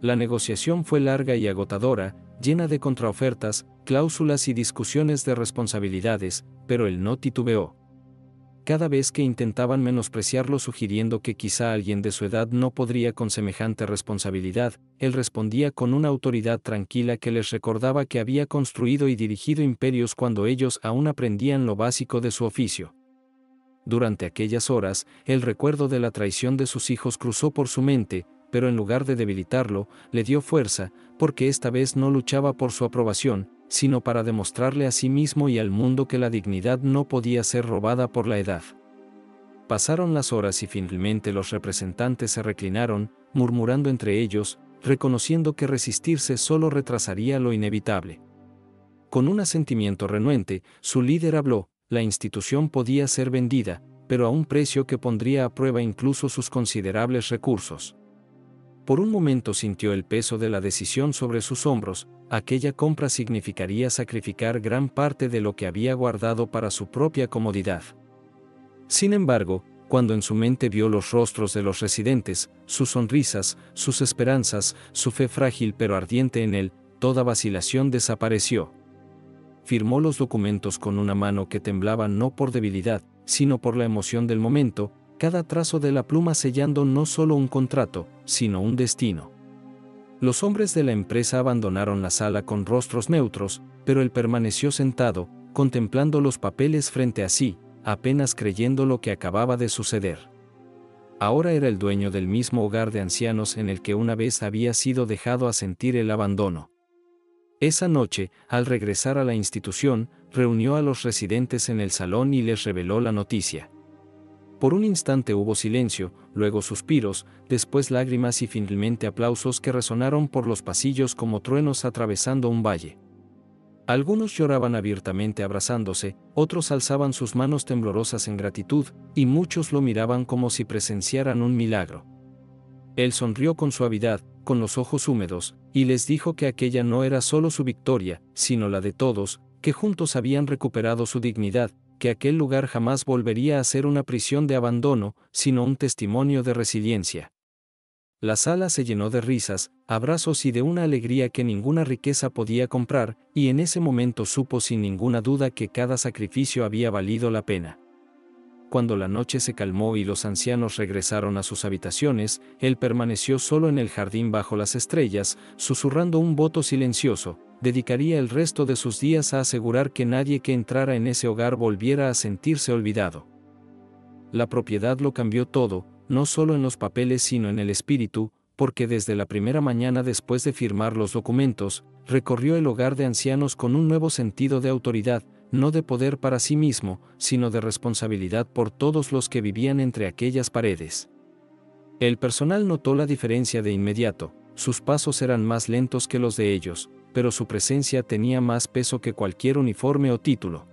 La negociación fue larga y agotadora, llena de contraofertas, cláusulas y discusiones de responsabilidades, pero él no titubeó. Cada vez que intentaban menospreciarlo sugiriendo que quizá alguien de su edad no podría con semejante responsabilidad, él respondía con una autoridad tranquila que les recordaba que había construido y dirigido imperios cuando ellos aún aprendían lo básico de su oficio. Durante aquellas horas, el recuerdo de la traición de sus hijos cruzó por su mente, pero en lugar de debilitarlo, le dio fuerza, porque esta vez no luchaba por su aprobación, sino para demostrarle a sí mismo y al mundo que la dignidad no podía ser robada por la edad. Pasaron las horas y finalmente los representantes se reclinaron, murmurando entre ellos, reconociendo que resistirse solo retrasaría lo inevitable. Con un asentimiento renuente, su líder habló: la institución podía ser vendida, pero a un precio que pondría a prueba incluso sus considerables recursos. Por un momento sintió el peso de la decisión sobre sus hombros. Aquella compra significaría sacrificar gran parte de lo que había guardado para su propia comodidad. Sin embargo, cuando en su mente vio los rostros de los residentes, sus sonrisas, sus esperanzas, su fe frágil pero ardiente en él, toda vacilación desapareció. Firmó los documentos con una mano que temblaba no por debilidad, sino por la emoción del momento, cada trazo de la pluma sellando no solo un contrato, sino un destino. Los hombres de la empresa abandonaron la sala con rostros neutros, pero él permaneció sentado, contemplando los papeles frente a sí, apenas creyendo lo que acababa de suceder. Ahora era el dueño del mismo hogar de ancianos en el que una vez había sido dejado a sentir el abandono. Esa noche, al regresar a la institución, reunió a los residentes en el salón y les reveló la noticia. Por un instante hubo silencio, luego suspiros, después lágrimas y finalmente aplausos que resonaron por los pasillos como truenos atravesando un valle. Algunos lloraban abiertamente abrazándose, otros alzaban sus manos temblorosas en gratitud, y muchos lo miraban como si presenciaran un milagro. Él sonrió con suavidad, con los ojos húmedos, y les dijo que aquella no era solo su victoria, sino la de todos, que juntos habían recuperado su dignidad, que aquel lugar jamás volvería a ser una prisión de abandono, sino un testimonio de resiliencia. La sala se llenó de risas, abrazos y de una alegría que ninguna riqueza podía comprar, y en ese momento supo sin ninguna duda que cada sacrificio había valido la pena. Cuando la noche se calmó y los ancianos regresaron a sus habitaciones, él permaneció solo en el jardín bajo las estrellas, susurrando un voto silencioso: dedicaría el resto de sus días a asegurar que nadie que entrara en ese hogar volviera a sentirse olvidado. La propiedad lo cambió todo, no solo en los papeles sino en el espíritu, porque desde la primera mañana después de firmar los documentos, recorrió el hogar de ancianos con un nuevo sentido de autoridad, no de poder para sí mismo, sino de responsabilidad por todos los que vivían entre aquellas paredes. El personal notó la diferencia de inmediato, sus pasos eran más lentos que los de ellos, pero su presencia tenía más peso que cualquier uniforme o título.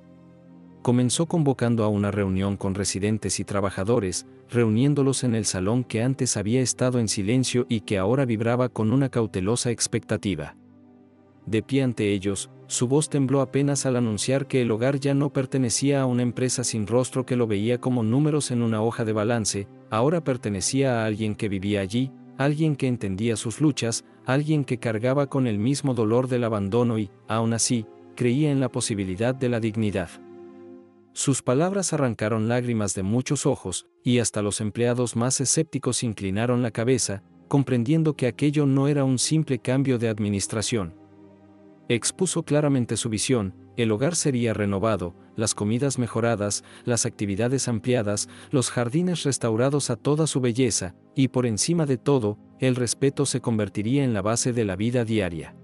Comenzó convocando a una reunión con residentes y trabajadores, reuniéndolos en el salón que antes había estado en silencio y que ahora vibraba con una cautelosa expectativa. De pie ante ellos, su voz tembló apenas al anunciar que el hogar ya no pertenecía a una empresa sin rostro que lo veía como números en una hoja de balance, ahora pertenecía a alguien que vivía allí, alguien que entendía sus luchas, alguien que cargaba con el mismo dolor del abandono y, aún así, creía en la posibilidad de la dignidad. Sus palabras arrancaron lágrimas de muchos ojos, y hasta los empleados más escépticos inclinaron la cabeza, comprendiendo que aquello no era un simple cambio de administración. Expuso claramente su visión: el hogar sería renovado, las comidas mejoradas, las actividades ampliadas, los jardines restaurados a toda su belleza, y por encima de todo, el respeto se convertiría en la base de la vida diaria.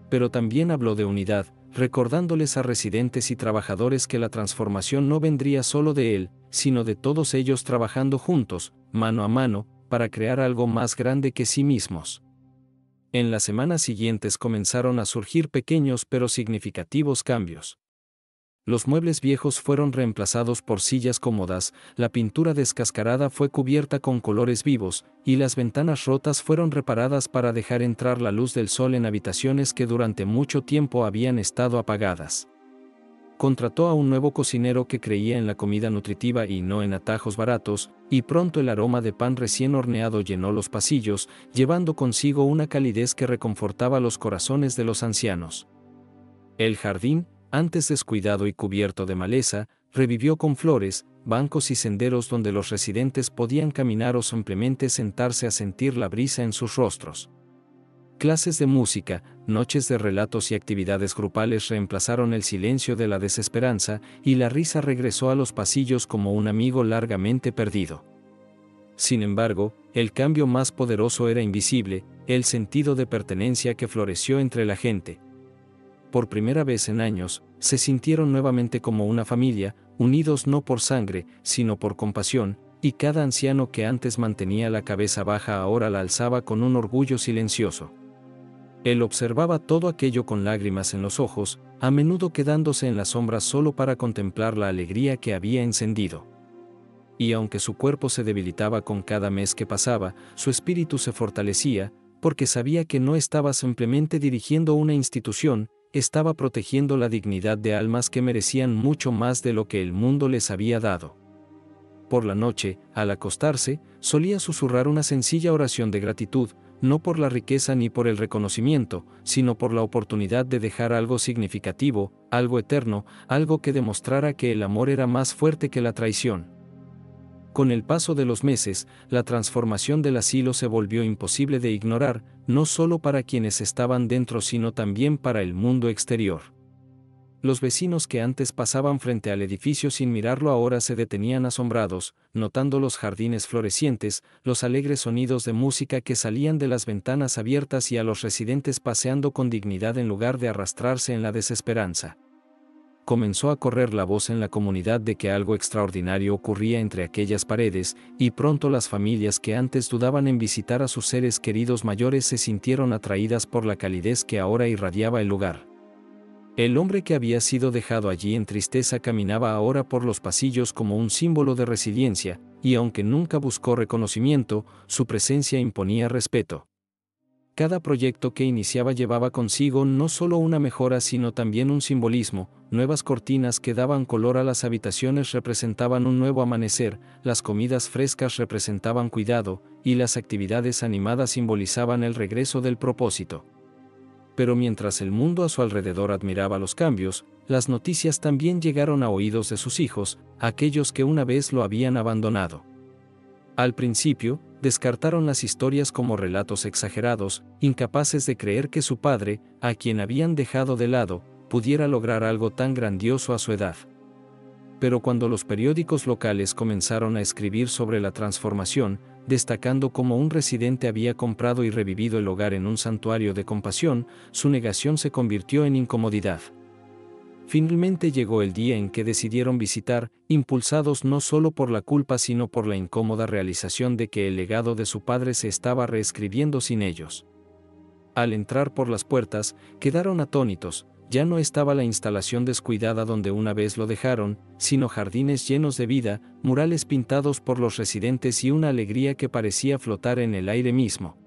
Pero también habló de unidad, recordándoles a residentes y trabajadores que la transformación no vendría solo de él, sino de todos ellos trabajando juntos, mano a mano, para crear algo más grande que sí mismos. En las semanas siguientes comenzaron a surgir pequeños pero significativos cambios. Los muebles viejos fueron reemplazados por sillas cómodas, la pintura descascarada fue cubierta con colores vivos, y las ventanas rotas fueron reparadas para dejar entrar la luz del sol en habitaciones que durante mucho tiempo habían estado apagadas. Contrató a un nuevo cocinero que creía en la comida nutritiva y no en atajos baratos, y pronto el aroma de pan recién horneado llenó los pasillos, llevando consigo una calidez que reconfortaba los corazones de los ancianos. El jardín, antes descuidado y cubierto de maleza, revivió con flores, bancos y senderos donde los residentes podían caminar o simplemente sentarse a sentir la brisa en sus rostros. Clases de música, noches de relatos y actividades grupales reemplazaron el silencio de la desesperanza, y la risa regresó a los pasillos como un amigo largamente perdido. Sin embargo, el cambio más poderoso era invisible: el sentido de pertenencia que floreció entre la gente. Por primera vez en años, se sintieron nuevamente como una familia, unidos no por sangre, sino por compasión, y cada anciano que antes mantenía la cabeza baja ahora la alzaba con un orgullo silencioso. Él observaba todo aquello con lágrimas en los ojos, a menudo quedándose en las sombras solo para contemplar la alegría que había encendido. Y aunque su cuerpo se debilitaba con cada mes que pasaba, su espíritu se fortalecía, porque sabía que no estaba simplemente dirigiendo una institución, estaba protegiendo la dignidad de almas que merecían mucho más de lo que el mundo les había dado. Por la noche, al acostarse, solía susurrar una sencilla oración de gratitud, no por la riqueza ni por el reconocimiento, sino por la oportunidad de dejar algo significativo, algo eterno, algo que demostrara que el amor era más fuerte que la traición. Con el paso de los meses, la transformación del asilo se volvió imposible de ignorar, no solo para quienes estaban dentro sino también para el mundo exterior. Los vecinos que antes pasaban frente al edificio sin mirarlo ahora se detenían asombrados, notando los jardines florecientes, los alegres sonidos de música que salían de las ventanas abiertas y a los residentes paseando con dignidad en lugar de arrastrarse en la desesperanza. Comenzó a correr la voz en la comunidad de que algo extraordinario ocurría entre aquellas paredes, y pronto las familias que antes dudaban en visitar a sus seres queridos mayores se sintieron atraídas por la calidez que ahora irradiaba el lugar. El hombre que había sido dejado allí en tristeza caminaba ahora por los pasillos como un símbolo de resiliencia, y aunque nunca buscó reconocimiento, su presencia imponía respeto. Cada proyecto que iniciaba llevaba consigo no solo una mejora sino también un simbolismo: nuevas cortinas que daban color a las habitaciones representaban un nuevo amanecer, las comidas frescas representaban cuidado, y las actividades animadas simbolizaban el regreso del propósito. Pero mientras el mundo a su alrededor admiraba los cambios, las noticias también llegaron a oídos de sus hijos, aquellos que una vez lo habían abandonado. Al principio, descartaron las historias como relatos exagerados, incapaces de creer que su padre, a quien habían dejado de lado, pudiera lograr algo tan grandioso a su edad. Pero cuando los periódicos locales comenzaron a escribir sobre la transformación, destacando cómo un residente había comprado y revivido el hogar en un santuario de compasión, su negación se convirtió en incomodidad. Finalmente llegó el día en que decidieron visitar, impulsados no solo por la culpa sino por la incómoda realización de que el legado de su padre se estaba reescribiendo sin ellos. Al entrar por las puertas, quedaron atónitos, ya no estaba la instalación descuidada donde una vez lo dejaron, sino jardines llenos de vida, murales pintados por los residentes y una alegría que parecía flotar en el aire mismo.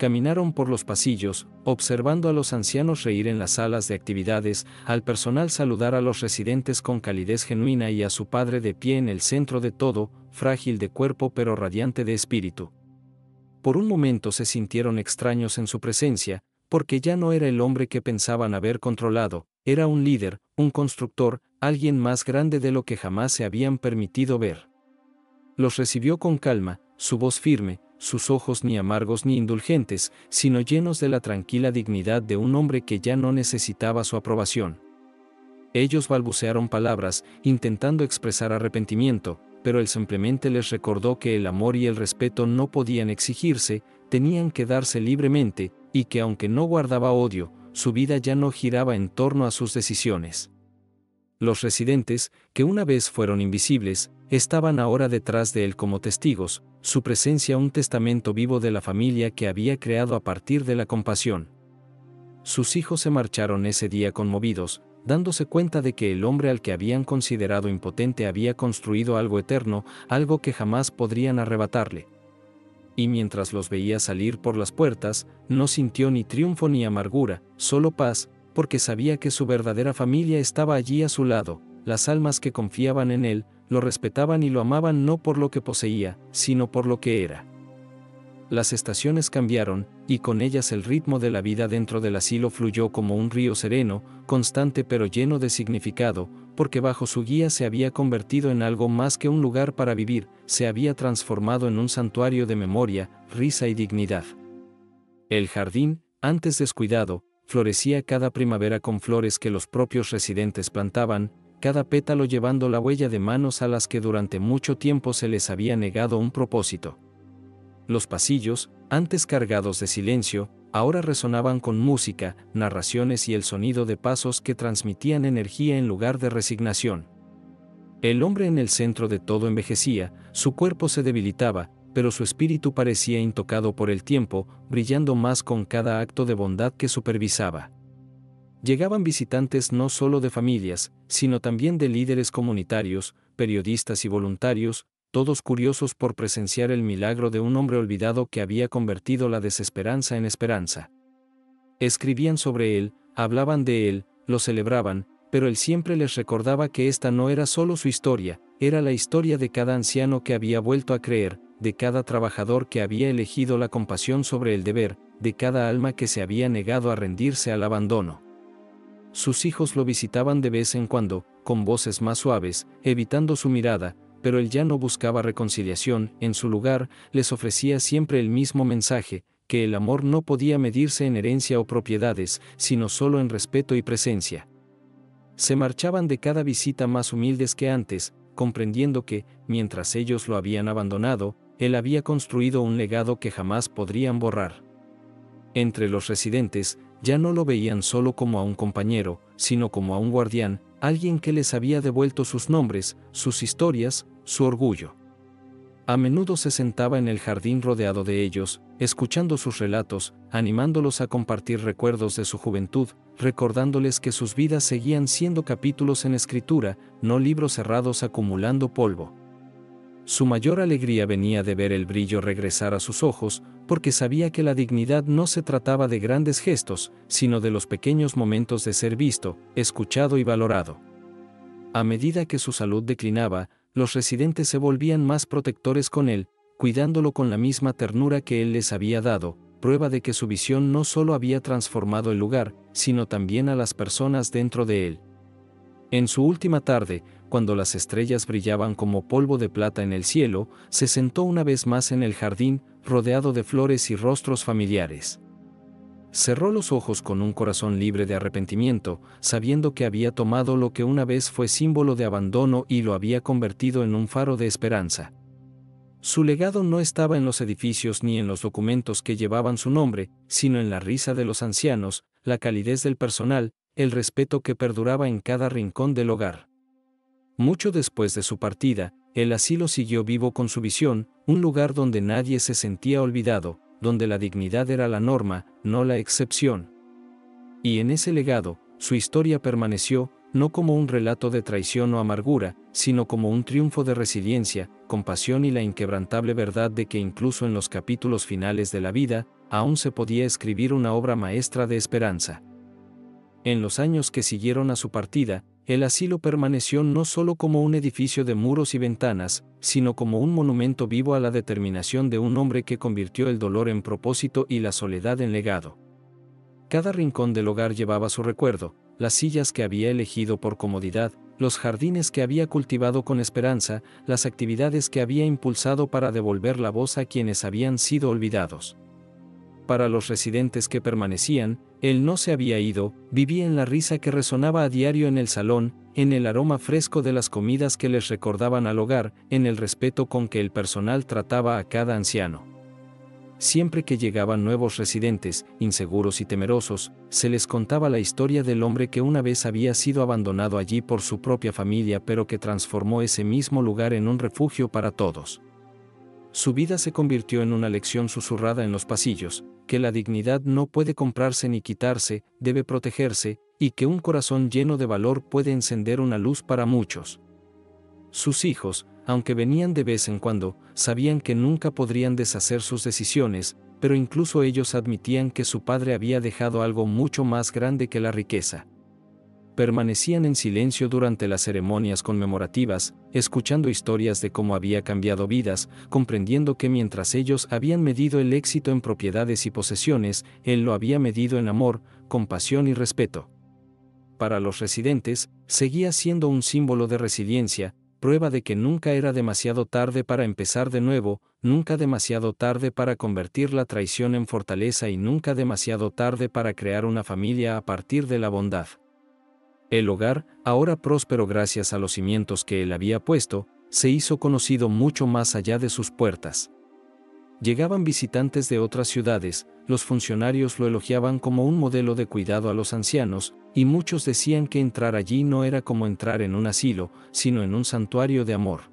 Caminaron por los pasillos, observando a los ancianos reír en las salas de actividades, al personal saludar a los residentes con calidez genuina y a su padre de pie en el centro de todo, frágil de cuerpo pero radiante de espíritu. Por un momento se sintieron extraños en su presencia, porque ya no era el hombre que pensaban haber controlado, era un líder, un constructor, alguien más grande de lo que jamás se habían permitido ver. Los recibió con calma, su voz firme, sus ojos ni amargos ni indulgentes, sino llenos de la tranquila dignidad de un hombre que ya no necesitaba su aprobación. Ellos balbucearon palabras, intentando expresar arrepentimiento, pero él simplemente les recordó que el amor y el respeto no podían exigirse, tenían que darse libremente, y que aunque no guardaba odio, su vida ya no giraba en torno a sus decisiones. Los residentes, que una vez fueron invisibles, estaban ahora detrás de él como testigos, su presencia un testamento vivo de la familia que había creado a partir de la compasión. Sus hijos se marcharon ese día conmovidos, dándose cuenta de que el hombre al que habían considerado impotente había construido algo eterno, algo que jamás podrían arrebatarle. Y mientras los veía salir por las puertas, no sintió ni triunfo ni amargura, solo paz, porque sabía que su verdadera familia estaba allí a su lado, las almas que confiaban en él, lo respetaban y lo amaban no por lo que poseía, sino por lo que era. Las estaciones cambiaron, y con ellas el ritmo de la vida dentro del asilo fluyó como un río sereno, constante pero lleno de significado, porque bajo su guía se había convertido en algo más que un lugar para vivir, se había transformado en un santuario de memoria, risa y dignidad. El jardín, antes descuidado, florecía cada primavera con flores que los propios residentes plantaban, cada pétalo llevando la huella de manos a las que durante mucho tiempo se les había negado un propósito. Los pasillos, antes cargados de silencio, ahora resonaban con música, narraciones y el sonido de pasos que transmitían energía en lugar de resignación. El hombre en el centro de todo envejecía, su cuerpo se debilitaba, pero su espíritu parecía intocado por el tiempo, brillando más con cada acto de bondad que supervisaba. Llegaban visitantes no solo de familias, sino también de líderes comunitarios, periodistas y voluntarios, todos curiosos por presenciar el milagro de un hombre olvidado que había convertido la desesperanza en esperanza. Escribían sobre él, hablaban de él, lo celebraban, pero él siempre les recordaba que esta no era solo su historia, era la historia de cada anciano que había vuelto a creer, de cada trabajador que había elegido la compasión sobre el deber, de cada alma que se había negado a rendirse al abandono. Sus hijos lo visitaban de vez en cuando, con voces más suaves, evitando su mirada, pero él ya no buscaba reconciliación, en su lugar, les ofrecía siempre el mismo mensaje, que el amor no podía medirse en herencia o propiedades, sino solo en respeto y presencia. Se marchaban de cada visita más humildes que antes, comprendiendo que, mientras ellos lo habían abandonado, él había construido un legado que jamás podrían borrar. Entre los residentes, ya no lo veían solo como a un compañero, sino como a un guardián, alguien que les había devuelto sus nombres, sus historias, su orgullo. A menudo se sentaba en el jardín rodeado de ellos, escuchando sus relatos, animándolos a compartir recuerdos de su juventud, recordándoles que sus vidas seguían siendo capítulos en escritura, no libros cerrados acumulando polvo. Su mayor alegría venía de ver el brillo regresar a sus ojos, porque sabía que la dignidad no se trataba de grandes gestos, sino de los pequeños momentos de ser visto, escuchado y valorado. A medida que su salud declinaba, los residentes se volvían más protectores con él, cuidándolo con la misma ternura que él les había dado, prueba de que su visión no solo había transformado el lugar, sino también a las personas dentro de él. En su última tarde, cuando las estrellas brillaban como polvo de plata en el cielo, se sentó una vez más en el jardín, rodeado de flores y rostros familiares. Cerró los ojos con un corazón libre de arrepentimiento, sabiendo que había tomado lo que una vez fue símbolo de abandono y lo había convertido en un faro de esperanza. Su legado no estaba en los edificios ni en los documentos que llevaban su nombre, sino en la risa de los ancianos, la calidez del personal, el respeto que perduraba en cada rincón del hogar. Mucho después de su partida, el asilo siguió vivo con su visión, un lugar donde nadie se sentía olvidado, donde la dignidad era la norma, no la excepción. Y en ese legado, su historia permaneció, no como un relato de traición o amargura, sino como un triunfo de resiliencia, compasión y la inquebrantable verdad de que incluso en los capítulos finales de la vida, aún se podía escribir una obra maestra de esperanza. En los años que siguieron a su partida, el asilo permaneció no solo como un edificio de muros y ventanas, sino como un monumento vivo a la determinación de un hombre que convirtió el dolor en propósito y la soledad en legado. Cada rincón del hogar llevaba su recuerdo, las sillas que había elegido por comodidad, los jardines que había cultivado con esperanza, las actividades que había impulsado para devolver la voz a quienes habían sido olvidados. Para los residentes que permanecían, él no se había ido, vivía en la risa que resonaba a diario en el salón, en el aroma fresco de las comidas que les recordaban al hogar, en el respeto con que el personal trataba a cada anciano. Siempre que llegaban nuevos residentes, inseguros y temerosos, se les contaba la historia del hombre que una vez había sido abandonado allí por su propia familia pero que transformó ese mismo lugar en un refugio para todos. Su vida se convirtió en una lección susurrada en los pasillos, que la dignidad no puede comprarse ni quitarse, debe protegerse, y que un corazón lleno de valor puede encender una luz para muchos. Sus hijos, aunque venían de vez en cuando, sabían que nunca podrían deshacer sus decisiones, pero incluso ellos admitían que su padre había dejado algo mucho más grande que la riqueza. Permanecían en silencio durante las ceremonias conmemorativas, escuchando historias de cómo había cambiado vidas, comprendiendo que mientras ellos habían medido el éxito en propiedades y posesiones, él lo había medido en amor, compasión y respeto. Para los residentes, seguía siendo un símbolo de resiliencia, prueba de que nunca era demasiado tarde para empezar de nuevo, nunca demasiado tarde para convertir la traición en fortaleza y nunca demasiado tarde para crear una familia a partir de la bondad. El hogar, ahora próspero gracias a los cimientos que él había puesto, se hizo conocido mucho más allá de sus puertas. Llegaban visitantes de otras ciudades, los funcionarios lo elogiaban como un modelo de cuidado a los ancianos, y muchos decían que entrar allí no era como entrar en un asilo, sino en un santuario de amor.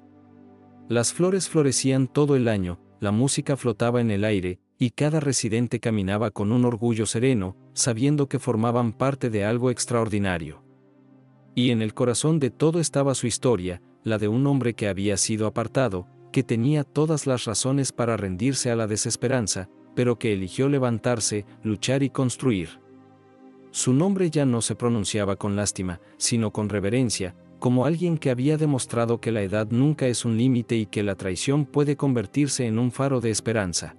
Las flores florecían todo el año, la música flotaba en el aire, y cada residente caminaba con un orgullo sereno, sabiendo que formaban parte de algo extraordinario. Y en el corazón de todo estaba su historia, la de un hombre que había sido apartado, que tenía todas las razones para rendirse a la desesperanza, pero que eligió levantarse, luchar y construir. Su nombre ya no se pronunciaba con lástima, sino con reverencia, como alguien que había demostrado que la edad nunca es un límite y que la traición puede convertirse en un faro de esperanza.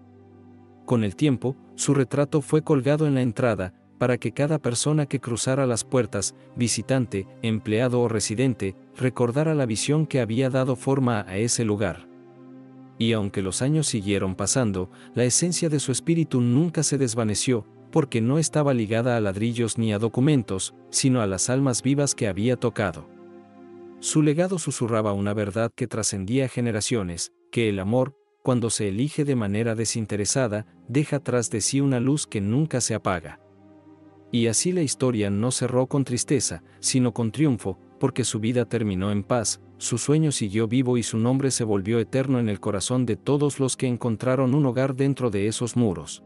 Con el tiempo, su retrato fue colgado en la entrada, para que cada persona que cruzara las puertas, visitante, empleado o residente, recordara la visión que había dado forma a ese lugar. Y aunque los años siguieron pasando, la esencia de su espíritu nunca se desvaneció, porque no estaba ligada a ladrillos ni a documentos, sino a las almas vivas que había tocado. Su legado susurraba una verdad que trascendía generaciones, que el amor, cuando se elige de manera desinteresada, deja tras de sí una luz que nunca se apaga. Y así la historia no cerró con tristeza, sino con triunfo, porque su vida terminó en paz, su sueño siguió vivo y su nombre se volvió eterno en el corazón de todos los que encontraron un hogar dentro de esos muros.